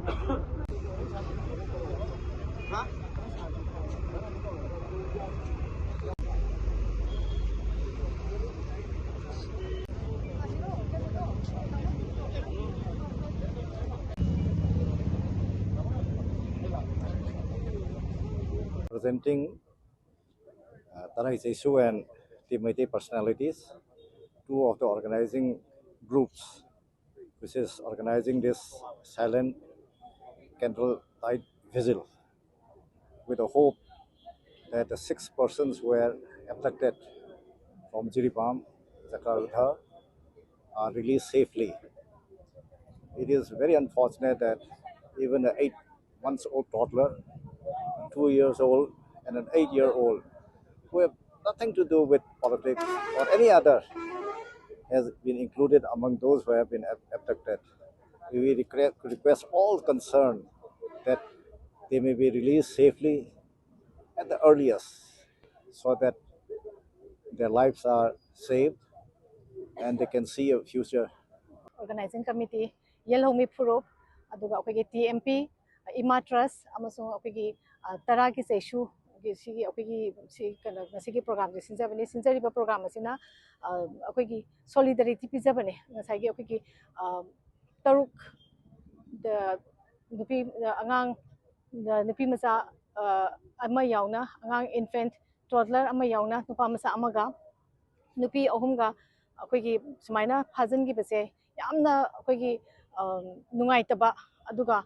Presenting Tourakli and team personalities, two of the organizing groups, which is organizing this silent candlelight vigil, with the hope that the 6 persons were abducted from Jiribam, Jakarta, are released safely. It is very unfortunate that even an 8-month-old toddler, 2 years old, and an 8-year-old, who have nothing to do with politics or any other, has been included among those who have been abducted. We request all concerned that they may be released safely at the earliest, so that their lives are saved and they can see a future. Organizing committee, Yelhomi Puro, Aduga TMP, Imatras, Amazon Taraki Seshu, Sigi program, the Sinjariba program, Sina, Solidarity Pizabane, Nasagi, Taruk, the Nupi Angang, the Nupimasa Amayauna, Angang infant, toddler Amayauna, Nupamasa Amaga, Nupi Ohunga, Sumaina, Hazan Gibase. Yamna nungaitaba aduga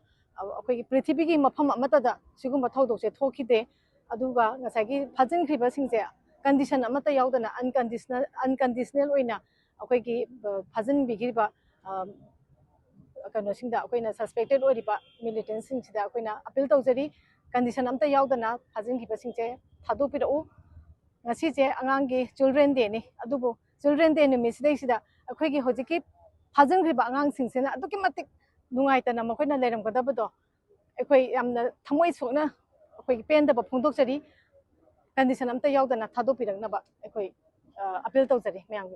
prithibigi mafam amata sigumba thawdokse thokide aduga ngasagi phajin khriba singse condition amata yaudana unconditional oina phajin bigriba kano singda akoina suspected oriba militants singda akoina appeal tawjari condition amata yaudana phajin khriba singse thadopirau ngasi je angangi children day ni adubo children day ni misdai sida akoigi hojiki Hazan Griba Ang Singsena, Dokimatic Nuaita Namakona Ledam Godabado, a Tamway Sona, a pen the Pundoxari, condition Amta Yogana Tadopiranga, a appeal to the Mayang.